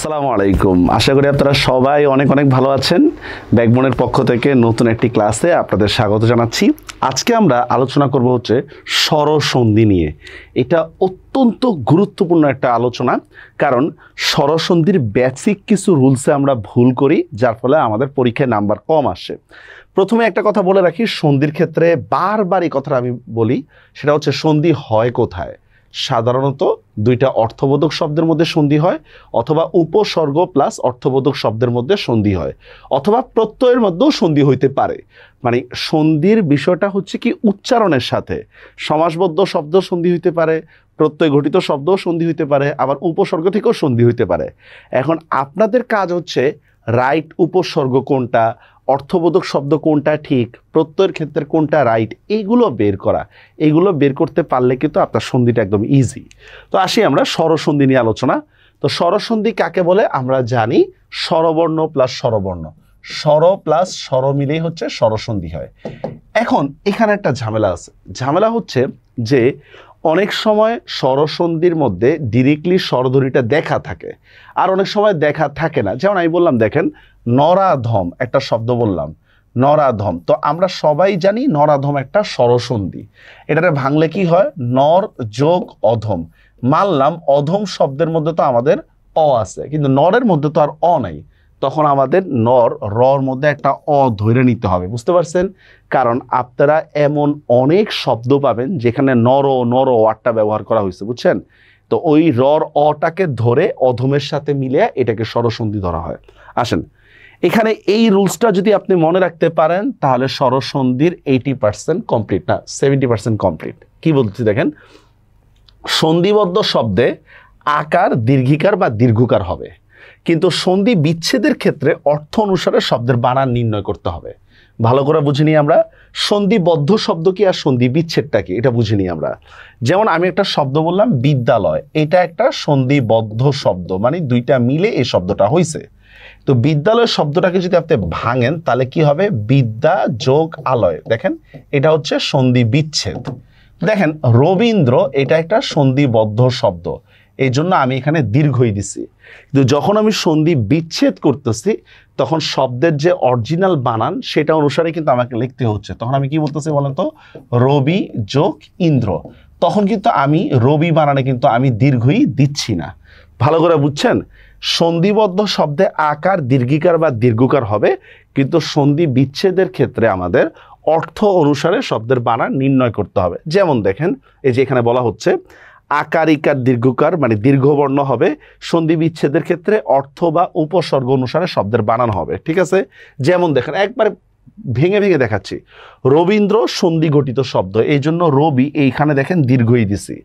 আসসালামু আলাইকুম। আশা করি আপনারা সবাই অনেক অনেক ভালো আছেন। ব্যাকবোনের পক্ষ থেকে নতুন একটি ক্লাসে আপনাদের স্বাগত জানাচ্ছি। আজকে আমরা আলোচনা করব হচ্ছে স্বরসন্ধি নিয়ে। এটা অত্যন্ত গুরুত্বপূর্ণ একটা আলোচনা, কারণ স্বরসন্ধির বেসিক কিছু রুলসে আমরা ভুল করি, যার ফলে আমাদের পরীক্ষায় নাম্বার কম আসে। প্রথমে একটা কথা বলে রাখি, সন্ধির ক্ষেত্রে বারবার এই কথাটা আমি বলি, সেটা হচ্ছে সন্ধি হয় কোথায়। সাধারণত দুইটা অর্থবোধক শব্দের মধ্যে সন্ধি হয়, অথবা উপসর্গ প্লাস অর্থবোধক শব্দের মধ্যে সন্ধি হয়, অথবা প্রত্যয়ের মধ্যেও সন্ধি হইতে পারে। মানে সন্ধির বিষয়টা হচ্ছে কি উচ্চারণের সাথে। সমাসবদ্ধ শব্দ সন্ধি হইতে পারে, প্রত্যয় ঘটিত শব্দও সন্ধি হইতে পারে, আবার উপসর্গ থেকেও সন্ধি হইতে পারে। এখন আপনাদের কাজ হচ্ছে রাইট উপসর্গ কোনটা, অর্থবোধক শব্দ কোনটা ঠিক, প্রত্যয়ের ক্ষেত্রে কোনটা রাইট, এইগুলো বের করা। এইগুলো বের করতে পারলে কিন্তু আপনার সন্ধিটা একদম ইজি। তো আসি আমরা স্বরসন্ধি নিয়ে আলোচনা। তো স্বরসন্ধি কাকে বলে আমরা জানি, স্বরবর্ণ প্লাস স্বরবর্ণ, স্বর প্লাস স্বর মিলেই হচ্ছে স্বরসন্ধি হয়। এখন এখানে একটা ঝামেলা আছে। ঝামেলা হচ্ছে যে অনেক সময় স্বরসন্ধির মধ্যে ডিরেক্টলি স্বরধ্বনিটা দেখা থাকে, আর অনেক সময় দেখা থাকে না। যেমন আমি বললাম, দেখেন নরাধম একটা শব্দ বললাম, নরাধম। তো আমরা সবাই জানি নরাধম একটা স্বরসন্ধি। এটাতে ভাঙলে কি হয়, নর যোগ অধম। মানলাম অধম শব্দের মধ্যে তো আমাদের অ আছে, কিন্তু নরের মধ্যে তো আর অ নাই। তখন আমাদের নর রর মধ্যে একটা অ ধরে নিতে হবে, বুঝতে পারছেন? কারণ আপনারা এমন অনেক শব্দ পাবেন যেখানে নর নর ওয়ার্ডটা ব্যবহার করা হয়েছে, বুঝছেন? তো ওই রর অটাকে ধরে অধমের সাথে মিলে এটাকে স্বরসন্ধি ধরা হয়। আসেন, এখানে এই রুলসটা যদি আপনি মনে রাখতে পারেন, তাহলে স্বরসন্ধির 80% কমপ্লিট, না 70% কমপ্লিট। কি বলছি দেখেন, সন্ধিবদ্ধ শব্দে আকার দীর্ঘিকার বা দীর্ঘকার হবে, কিন্তু সন্ধি বিচ্ছেদের ক্ষেত্রে অর্থ অনুসারে শব্দের বানান নির্ণয় করতে হবে। ভালো করে বুঝে নিই আমরা, সন্ধিবদ্ধ শব্দ কি আর সন্ধি বিচ্ছেদটা কি, এটা বুঝে নিই আমরা। যেমন আমি একটা শব্দ বললাম বিদ্যালয়, এটা একটা সন্ধিবদ্ধ শব্দ, মানে দুইটা মিলে এই শব্দটা হয়েছে। তো বিদ্যালয় শব্দটাকে যদি আপনি ভাঙেন, তাহলে কি হবে, বিদ্যা যোগ আলয়। দেখেন এটা হচ্ছে সন্ধি বিচ্ছেদ। দেখেন রবীন্দ্র, এটা একটা সন্ধিবদ্ধ শব্দ, এই জন্য আমি এখানে দীর্ঘই দিছি। কিন্তু যখন আমি সন্ধি বিচ্ছেদ করতেছি, তখন শব্দের যে অরিজিনাল বানান সেটা অনুসারে কিন্তু আমাকে লিখতে হচ্ছে। তখন আমি কি বলতেছি বলেন তো, রবি যোগ ইন্দ্র। তখন কিন্তু আমি রবি বানানে কিন্তু আমি দীর্ঘই দিচ্ছি না। ভালো করে বুঝছেন? সন্ধিবদ্ধ শব্দে আকার দীর্ঘিকার বা দীর্ঘকার হবে, কিন্তু সন্ধি বিচ্ছেদের ক্ষেত্রে আমাদের অর্থ অনুসারে শব্দের বানান নির্ণয় করতে হবে। যেমন দেখেন, এই যে এখানে বলা হচ্ছে আকার ইকার দীর্ঘকার, মানে দীর্ঘবর্ণ হবে। সন্ধি বিচ্ছেদের ক্ষেত্রে অর্থ বা উপসর্গ অনুসারে শব্দের বানান হবে, ঠিক আছে? যেমন দেখেন, একবারে ভেঙে ভেঙে দেখাচ্ছি। রবীন্দ্র সন্ধি গঠিত শব্দ, এই জন্য রবি এইখানে দেখেন দীর্ঘই দিছি।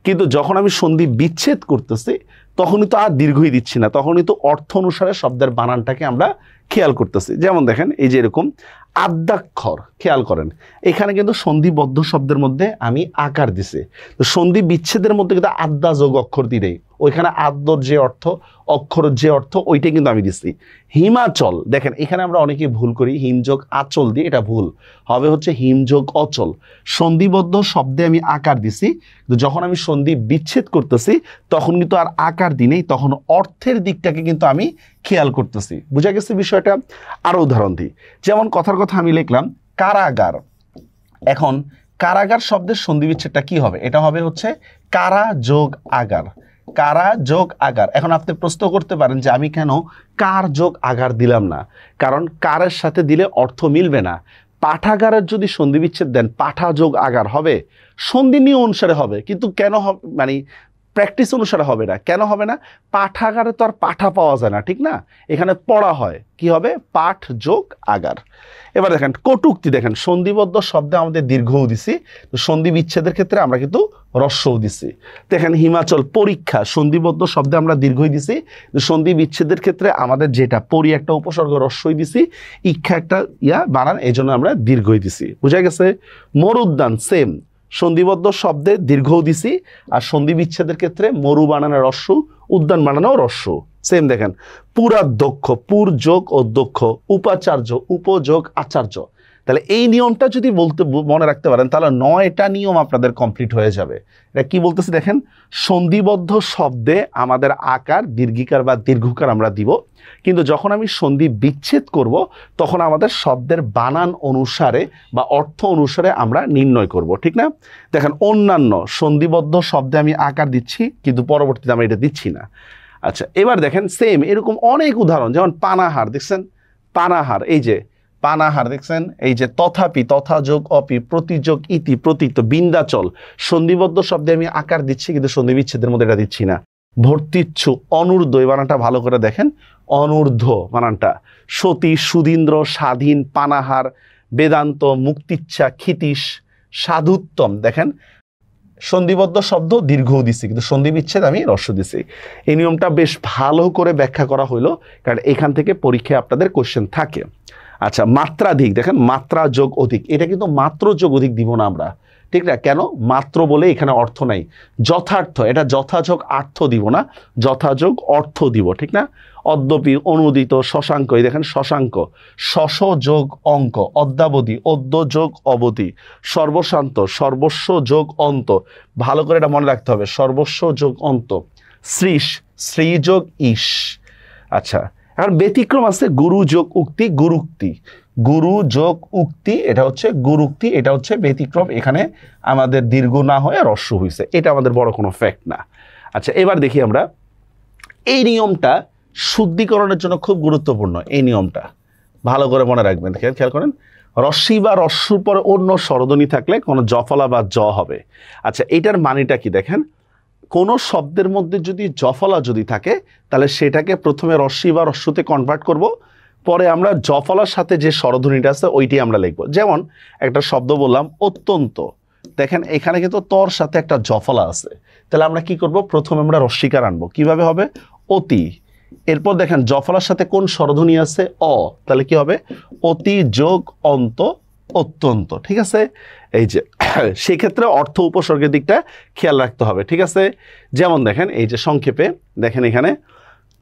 কিন্তু যখন আমি সন্ধি বিচ্ছেদ করতেছি, তখনই তো আর দীর্ঘই দিচ্ছি না, তখনই তো অর্থ অনুসারে শব্দের বানানটাকে আমরা খেয়াল করতেছি। যেমন দেখেন এই যে এরকম আদ্যাক্ষর, খেয়াল করেন এখানে কিন্তু সন্ধিবদ্ধ শব্দের মধ্যে আমি আকার দিছি। তো সন্ধি বিচ্ছেদের মধ্যে কিন্তু আদ্যা যোগ অক্ষর দিলেই ওইখানে আদ্যর যে অর্থ, অক্ষরের যে অর্থ, ওইটাই কিন্তু আমি দিচ্ছি। হিমাচল, দেখেন এখানে আমরা অনেকে ভুল করি, হিমযোগ আচল দিয়ে, এটা ভুল হবে, হচ্ছে হিমযোগ অচল। সন্ধিবদ্ধ শব্দে আমি আকার দিছি, কিন্তু যখন আমি সন্ধি বিচ্ছেদ করতেছি তখন কিন্তু আর আকার দিই নেই, তখন অর্থের দিকটাকে কিন্তু আমি খেয়াল করতেছি। বুঝা গেছে বিষয়টা? আরো উদাহরণ দিই, যেমন কথার কথা আমি লিখলাম কারাগার। এখন কারাগার শব্দের সন্ধি বিচ্ছেদটা কি হবে, এটা হবে হচ্ছে কারা যোগ আগার, কারা যোগ আগার। এখন আপনি প্রশ্ন করতে পারেন যে আমি কেন কার যোগ আগার দিলাম না, কারণ কারের সাথে দিলে অর্থ মিলবে না। পাঠাগারের যদি সন্ধি বিচ্ছেদ দেন, পাঠা যোগ আগার হবে, সন্ধি নিয়ম অনুসারে হবে, কিন্তু কেন হবে, মানে প্র্যাকটিস অনুসারে হবে না। কেন হবে না? পাঠাগারে তো আর পাঠা পাওয়া যায় না, ঠিক না? এখানে পড়া হয়, কি হবে, পাঠ যোগ আগার। এবার দেখেন কটূক্তি, দেখেন সন্ধিবদ্ধ শব্দে আমাদের দীর্ঘও দিছি, তো সন্ধি বিচ্ছেদের ক্ষেত্রে আমরা কিন্তু হ্রস্বও দিছি। দেখেন হিমাচল, পরীক্ষা, সন্ধিবদ্ধ শব্দে আমরা দীর্ঘই দিছি, সন্ধি বিচ্ছেদের ক্ষেত্রে আমাদের যেটা পরি একটা উপসর্গ হ্রস্বই দিছি, ইচ্ছা একটা বানান, এই জন্য আমরা দীর্ঘই দিছি। বুঝা গেছে? মরুদ্যান সেম, সন্ধিবদ্ধ শব্দে দীর্ঘও দিছি, আর সন্ধি বিচ্ছেদের ক্ষেত্রে মরু বানানো হ্রস্ব, উদ্যান বানানো হ্রস্ব, সেম। দেখেন পুরাধ্যক্ষ, পুর যোগ অধ্যক্ষ, উপাচার্য, উপযোগ আচার্য। তাহলে এই নিয়মটা যদি মনে রাখতে পারেন তাহলে 9টা নিয়ম আপনাদের কমপ্লিট হয়ে যাবে। এটা কি বলতেছি দেখেন, সন্ধিবদ্ধ শব্দে আমাদের আকার দীর্ঘিকার বা দীর্ঘকার আমরা দিব, কিন্তু যখন আমি সন্ধি বিচ্ছেদ করব তখন আমাদের শব্দের বানান অনুসারে বা অর্থ অনুসারে আমরা নির্ণয় করব, ঠিক না? দেখেন অন্যান্য সন্ধিবদ্ধ শব্দে আমি আকার দিচ্ছি, কিন্তু পরবর্তীতে আমরা এটা দিচ্ছি না। আচ্ছা, এবার দেখেন সেম এরকম অনেক উদাহরণ, যেমন পানাহার, দেখছেন পানাহার, এই যে পানাহার দেখছেন, এই যে তথাপি, তথা যোগ অপি, প্রতি যোগ ইতি, প্রতীত, বিন্দাচল, সন্ধিবদ্ধ শব্দে আমি আকার দিচ্ছি কিন্তু সন্ধি বিচ্ছেদের মধ্যে এটা দিচ্ছি না। ভর্তিচ্ছু, অনূর্ধ্ব, এই বানানটা ভালো করে দেখেন, অনূর্ধ্ব বানানটা, সতী, সুধীন্দ্র, স্বাধীন, পানাহার, বেদান্ত, মুক্তিচ্ছা, ক্ষিতীশ, সাধুত্তম, দেখেন সন্ধিবদ্ধ শব্দ দীর্ঘ দিচ্ছি কিন্তু সন্ধি বিচ্ছেদ আমি হ্রস্ব দিচ্ছি। এই নিয়মটা বেশ ভালো করে ব্যাখ্যা করা হইলো, কারণ এখান থেকে পরীক্ষায় আপনাদের কোশ্চেন থাকে। আচ্ছা, মাত্রাধিক, দেখেন মাত্রা যোগ অধিক, এটা কিন্তু মাত্র যোগ অধিক দিব না আমরা, ঠিক না? কেন? মাত্র বলে এখানে অর্থ নাই, যথার্থ, এটা যথাযোগ আর্থ দিব না, যথাযোগ অর্থ দিব, ঠিক না? অদ্যপি, অনুদিত, শশাঙ্ক, এই দেখেন শশাঙ্ক, শশ যোগ অঙ্ক, অদ্যাবধি, অদ্য যোগ অবধি, সর্বশান্ত, সর্বস্ব যোগ অন্ত, ভালো করে এটা মনে রাখতে হবে, সর্বস্ব যোগ অন্ত, শ্রীশ, শ্রী যোগ ঈশ। আচ্ছা, এখন ব্যতিক্রম আছে গুরু যোগ উক্তি, গুরুক্তি, গুরু যোগ উক্তি, এটা হচ্ছে গুরুক্তি, এটা হচ্ছে ব্যতিক্রম, এখানে আমাদের দীর্ঘ না হয়ে হ্রস্ব হয়েছে, এটা আমাদের বড় কোনো ফ্যাক্ট না। আচ্ছা, এবার দেখি আমরা এই নিয়মটা শুদ্ধিকরণের জন্য খুব গুরুত্বপূর্ণ, এই নিয়মটা ভালো করে মনে রাখবেন, খেয়াল করেন, রস্যি বা রস্যুর পরে অন্য স্বরধ্বনি থাকলে কোনো জফলা বা জ হবে। আচ্ছা, এটার মানেটা কি দেখেন, কোনো শব্দের মধ্যে যদি জফলা যদি থাকে তাহলে সেটাকে প্রথমে রস্যি বা রস্যুতে কনভার্ট করব, পরে আমরা জফলার সাথে যে স্বরধ্বনিটা আছে ওইটি আমরা লিখব। যেমন একটা শব্দ বললাম অত্যন্ত, দেখেন এখানে কিন্তু তর সাথে একটা জফলা আছে, তাহলে আমরা কি করব, প্রথমে আমরা রস্যিকার আনবো, কিভাবে হবে, অতি, এরপর দেখেন জফলার সাথে কোন স্বরধ্বনি আছে, অ, তাহলে কি হবে, অতি যোগ অন্ত, অত্যন্ত, ঠিক আছে? এই যে সেই ক্ষেত্রে অর্থ উপসর্গের দিকটা খেয়াল রাখতে হবে, ঠিক আছে? যেমন দেখেন এই যে সংক্ষেপে দেখেন এখানে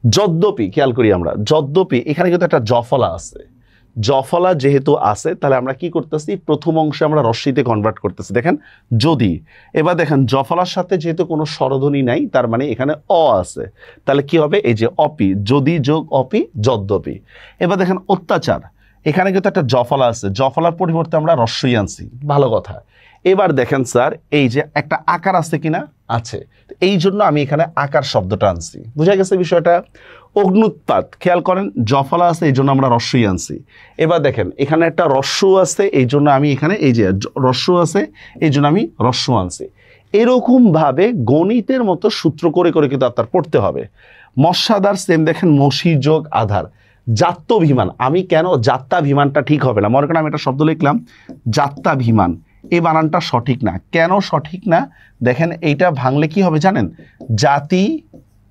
যদ্যপি, খেয়াল করি আমরা যদ্যপি, এখানে কিন্তু একটা জফলা আছে, জফলা যেহেতু আছে তাহলে আমরা কি করতেছি, প্রথম অংশে আমরা রস্যিতে কনভার্ট করতেছি, দেখেন যদি। এবার দেখেন জফলার সাথে যেহেতু কোনো স্বরধ্বনি নাই তার মানে এখানে অ আছে, তাহলে কি হবে, এই যে অপি, যদি যোগ অপি, যদ্যপি। এবার দেখেন অত্যাচার, এখানে কিন্তু একটা জফলা আছে, জফলার পরিবর্তে আমরা রস্যই আনছি, ভালো কথা। এবার দেখেন স্যার এই যে একটা আকার আছে কিনা, আছে, এই জন্য আমি এখানে আকার শব্দটা আনছি, বুঝা গেছে বিষয়টা? অগ্নুৎপাত, খেয়াল করেন জফলা আছে এই জন্য আমরা রস্যই আনছি। এবার দেখেন এখানে একটা রস্য আছে এই জন্য আমি এখানে এই যে রস্য আছে এই জন্য আমি রস্য আনছি। এরকমভাবে গণিতের মতো সূত্র করে করে কিন্তু আপনার পড়তে হবে। মস্যাদার সেম দেখেন মসি যোগ আধার, যাত্রাভিমান, আমি কেন যাত্রাভিমানটা ঠিক হবে না, মনে করেন আমি একটা শব্দ লিখলাম যাত্রাভিমান, এই বানানটা সঠিক না, কেন সঠিক না দেখেন, এইটা ভাঙলে কি হবে জানেন, জাতি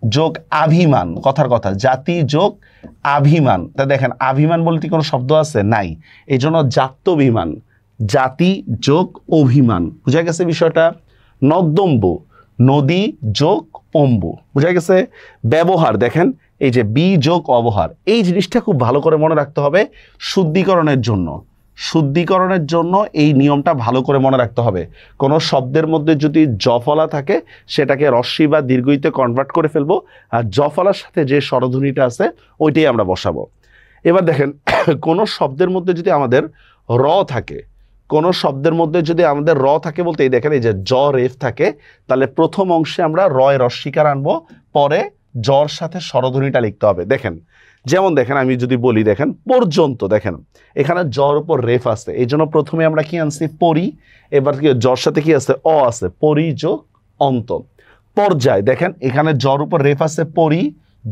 যোগ আভিমান, কথার কথা জাতি যোগ আভিমান, তা দেখেন আভিমান বলতে কোনো শব্দ আছে নাই, এই জন্য জাত্যাভিমান, জাতি যোগ অভিমান, বুঝা গেছে বিষয়টা? নদ্যম্বু, নদী যোগ অম্বু, বুঝা গেছে? ব্যবহার, দেখেন এই যে বি যোগ অবহার, এই জিনিসটা খুব ভালো করে মনে রাখতে হবে শুদ্ধিকরণের জন্য, শুদ্ধিকরণের জন্য এই নিয়মটা ভালো করে মনে রাখতে হবে। কোনো শব্দের মধ্যে যদি জফলা থাকে সেটাকে রস্যি বা দীর্ঘইতে কনভার্ট করে ফেলবো, আর জফলার সাথে যে স্বরধ্বনিটা আছে ওইটাই আমরা বসাবো। এবার দেখেন কোনো শব্দের মধ্যে যদি আমাদের র থাকে, কোনো শব্দের মধ্যে যদি আমাদের র থাকে বলতে এই দেখেন এই যে জ রেফ থাকে, তাহলে প্রথম অংশে আমরা রয় রস্যিকার আনবো, পরে জর সাথে স্বরধ্বনিটা লিখতে হবে। দেখেন যেমন দেখেন আমি যদি বলি দেখেন পর্যন্ত, দেখেন এখানে জর উপর রেফ আছে এই জন্য প্রথমে আমরা কি আনছি পরি, এবার কি জর সাথে কি আছে, অ আছে, পরি যোগ অন্ত। পর্যায়, দেখেন এখানে জর উপর রেফ আছে পরি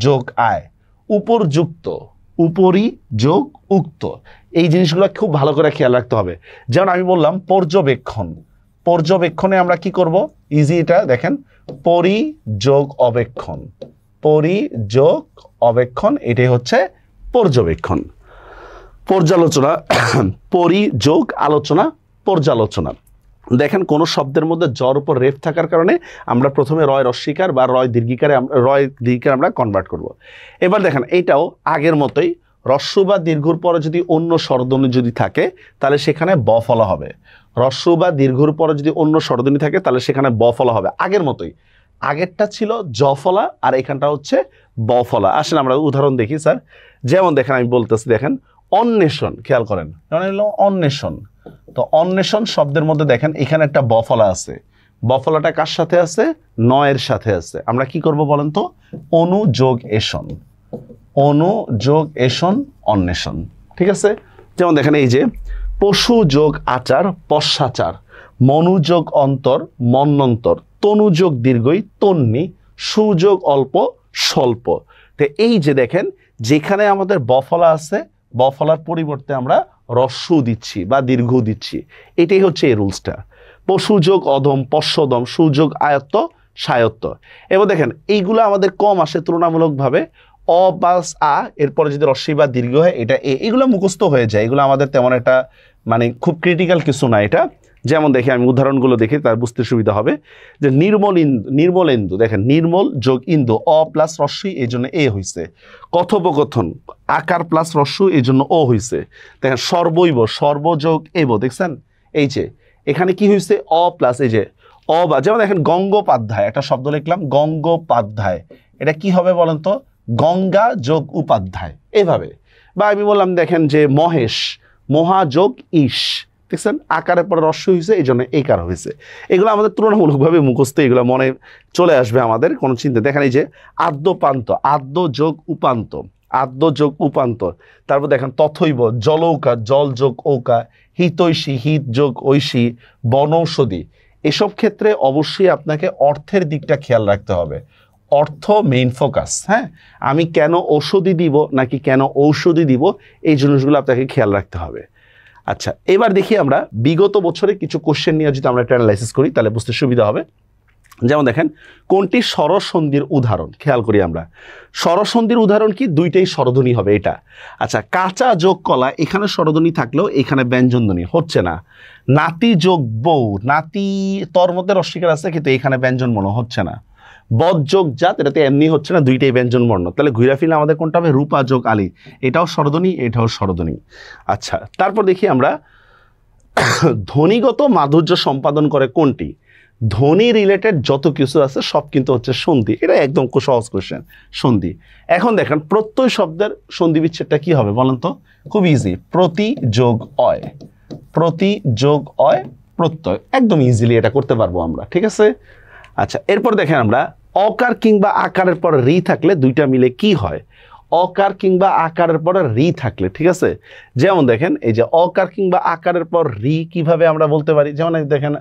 যোগ আয়। উপরযুক্ত, উপরি যোগ উক্ত, এই জিনিসগুলো খুব ভালো করে খেয়াল রাখতে হবে। যেমন আমি বললাম পর্যবেক্ষণ, পর্যবেক্ষণে আমরা কি করব, ইজি এটা দেখেন পরি যোগ অবেক্ষণ, পরি যোগ অবেক্ষণ, এটাই হচ্ছে পর্যবেক্ষণ। পর্যালোচনা, পরি যোগ আলোচনা, পর্যালোচনা। দেখেন কোনো শব্দের মধ্যে জর উপর রেফ থাকার কারণে আমরা প্রথমে রয় রস্যিকার বা রয় দীর্ঘিকারে রয় দীর্ঘিকার আমরা কনভার্ট করব। এবার দেখেন এইটাও আগের মতোই হ্রস্ব বা দীর্ঘর পরে যদি অন্য স্বরধ্বনি যদি থাকে তাহলে সেখানে ব ফলা হবে। হ্রস্ব বা দীর্ঘর পরে যদি অন্য স্বরধ্বনি থাকে তাহলে সেখানে ব ফলা হবে। আগের মতোই, আগেরটা ছিল জ ফলা আর এখানটা হচ্ছে ব ফলা। আসেন আমরা উদাহরণ দেখি স্যার। যেমন দেখেন আমি বলতেছি, দেখেন অন্বেষণ, খেয়াল করেন, যেমন হলো অন্বেষণ। তো অন্বেষণ শব্দের মধ্যে দেখেন এখানে একটা ব ফলা আছে। ব ফলাটা কার সাথে আছে? নয়ের সাথে আছে। আমরা কি করব বলেন তো? অনু যোগ এষণ, অনু যোগ এষণ, অন্বেষণ। ঠিক আছে? যেমন দেখেন এই যে পশু যোগ আচার, পশ্চাচার, মনুযোগ অন্তর, মন্বন্তর, তনুযোগ দীর্ঘই, তন্নি, সুযোগ অল্প, স্বল্প। তো এই যে দেখেন যেখানে আমাদের বফলা আছে, বফলার পরিবর্তে আমরা রস্যু দিচ্ছি বা দীর্ঘ দিচ্ছি। এটাই হচ্ছে এই রুলসটা। পশুযোগ অধম, পশ্চদম, সুযোগ আয়ত্ত, সায়ত্ত। এবার দেখেন এইগুলো আমাদের কম আসে তুলনামূলকভাবে। অ প্লাস আ এরপরে যদি রস্যই বা দীর্ঘ হয় এটা এ, এগুলো মুখস্থ হয়ে যায়। এগুলো আমাদের তেমন একটা মানে খুব ক্রিটিক্যাল কিছু না এটা। যেমন দেখি আমি উদাহরণগুলো দেখি, তার বুঝতে সুবিধা হবে। যে নির্মলেন্দু, দেখেন নির্মল যোগ ইন্দু, অ প্লাস রস্যই এই জন্য এ হয়েছে। কথোপকথন, আকার প্লাস রস্যু এই জন্য ও হয়েছে। দেখেন সর্বৈব, সর্বযোগ এব, দেখছেন এই যে এখানে কি হয়েছে? অ প্লাস এই যে অ বা, যেমন দেখেন গঙ্গোপাধ্যায়, একটা শব্দ লিখলাম গঙ্গোপাধ্যায়, এটা কি হবে বলেন তো? গঙ্গা যোগ উপাধ্যায়, এভাবে। বা আমি বললাম দেখেন যে মহেশ, মহাযোগ ঈশ, দেখছেন আকারের পরে রস্য হয়েছে এই জন্য এই কার হয়েছে। এগুলো আমাদের তুলনামূলকভাবে মুখস্থ, এগুলো মনে চলে আসবে আমাদের, কোনো চিন্তা। দেখেন এই যে আদ্যপান্ত, আদ্য যোগ উপান্ত, আদ্য যোগ উপান্ত। তারপর দেখেন তথৈব, জলৌকা, জল যোগ ঔকা, হিতৈষী, হিত যোগ ঐশী, বনৌষধি। এসব ক্ষেত্রে অবশ্যই আপনাকে অর্থের দিকটা খেয়াল রাখতে হবে। অর্থ মেইন ফোকাস। হ্যাঁ, আমি কেন ঔষধি দিব নাকি কেন ঔষধি দিব, এই জিনিসগুলো আপনাকে খেয়াল রাখতে হবে। আচ্ছা, এবার দেখি আমরা বিগত বছরে কিছু কোশ্চেন নিয়ে যদি আমরা একটা অ্যানালাইসিস করি তাহলে বুঝতে সুবিধা হবে। যেমন দেখেন কোনটি স্বরসন্ধির উদাহরণ, খেয়াল করি আমরা। স্বরসন্ধির উদাহরণ কি? দুইটাই স্বরধ্বনি হবে এটা। আচ্ছা, কাঁচা যোগ কলা, এখানে স্বরধ্বনি থাকলেও এখানে ব্যঞ্জনধ্বনি হচ্ছে না। নাতি যোগ বউ, নাতি তর মধ্যে রস্বীকার আছে কিন্তু এখানে ব্যঞ্জন বর্ণ হচ্ছে না। বদ যোগ জাত, এটাতে এমনি হচ্ছে না, দুইটাই ব্যঞ্জন বর্ণ। তাহলে ঘুরে ফিরলে আমাদের কোনটা হবে? রূপা যোগ আলী, এটাও স্বরধ্বনি, এটাও স্বরধ্বনি। আচ্ছা, তারপর দেখি আমরা ধ্বনিগত মাধুর্য সম্পাদন করে কোনটি? ধ্বনি রিলেটেড যত কিছু আছে সব কিন্তু হচ্ছে সন্ধি। এটা একদম সহজ কোশ্চেন, সন্ধি। এখন দেখেন প্রত্যয় শব্দের সন্ধি বিচ্ছেদটা কি হবে বলেন তো? খুব ইজি, প্রতি যোগ অয়, প্রতি যোগ অয়, প্রত্যয়। একদম ইজিলি এটা করতে পারবো আমরা, ঠিক আছে? আচ্ছা, এরপর দেখেন আমরা অকার কিংবা আকারের পর রি থাকলে দুইটা মিলে কি হয়? অকার কিংবা আকারের পরে রি থাকলে, ঠিক আছে? যেমন দেখেন এই যে অকার কিংবা আকারের পর রি কিভাবে আমরা বলতে পারি? যেমন দেখেন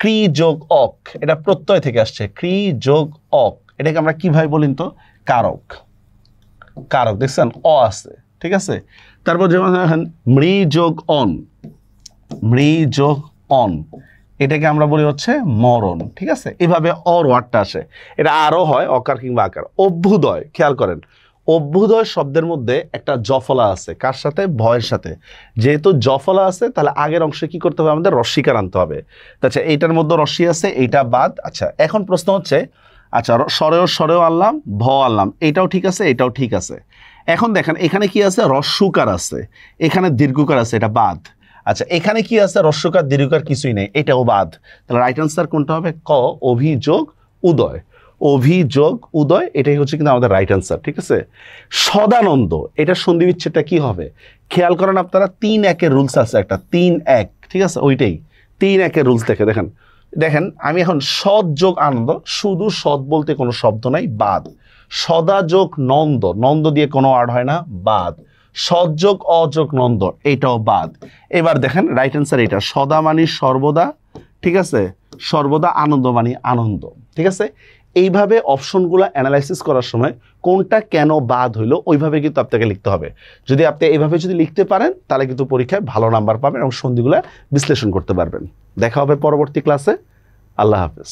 ক্রি যোগ অক, এটা প্রত্যয় থেকে আসছে, ক্রি যোগ অক, এটাকে আমরা কিভাবে বলিন তো? কারক, কারক, দেখছেন অ আছে, ঠিক আছে? তারপর যেমন দেখেন মৃ যোগ অন, মৃ যোগ অন, এটাকে আমরা বলি হচ্ছে মরণ, ঠিক আছে? এভাবে অর ওয়ার্ডটা আসে, এটা আরও হয় অকার কিংবা আকার। অভ্যুদয়, খেয়াল করেন অভ্যুদয় শব্দের মধ্যে একটা জফলা আছে, কার সাথে? ভয়ের সাথে। যেহেতু জফলা আছে তাহলে আগের অংশে কি করতে হবে? আমাদের রস্বীকার আনতে হবে। আচ্ছা, এইটার মধ্যে রস্বী আছে, এইটা বাদ। আচ্ছা, এখন প্রশ্ন হচ্ছে, আচ্ছা স্বরেও আনলাম, ভ আনলাম, এটাও ঠিক আছে, এটাও ঠিক আছে। এখন দেখেন এখানে কি আছে? রস্যকার আছে, এখানে দীর্ঘকার আছে, এটা বাদ। আচ্ছা, এখানে কি আছে? রস্যকার দীর্ঘকার কিছুই নেই, এটাও বাদ। তাহলে রাইট আনসার কোনটা হবে? ক, অভিযোগ উদয়, অভিযোগ উদয়, এটাই হচ্ছে কিন্তু আমাদের রাইট আনসার, ঠিক আছে? সদানন্দ, এটা সন্ধি বিচ্ছেদটা কি হবে? খেয়াল করেন আপনারা 3-1-এর রুলস আছে একটা, 3-1, ঠিক আছে? ওইটাই 3-1-এর রুলস দেখে দেখেন, দেখেন আমি এখন সৎ যোগ আনন্দ, শুধু সৎ বলতে কোনো শব্দ নাই, বাদ। সদা যোগ নন্দ, নন্দ দিয়ে কোনো ওয়ার্ড হয় না, বাদ। সৎযোগ অযোগ নন্দ, এটাও বাদ। এবার দেখেন রাইট অ্যান্সার এটা, সদা মানি সর্বদা, ঠিক আছে? সর্বদা, আনন্দ মানি আনন্দ, ঠিক আছে? এইভাবে অপশনগুলো অ্যানালাইসিস করার সময় কোনটা কেন বাদ হইলো ওইভাবে কিন্তু আপনাকে লিখতে হবে। যদি আপনি এইভাবে যদি লিখতে পারেন তাহলে কিন্তু পরীক্ষায় ভালো নাম্বার পাবেন এবং সন্ধিগুলো বিশ্লেষণ করতে পারবেন। দেখা হবে পরবর্তী ক্লাসে। আল্লাহ হাফেজ।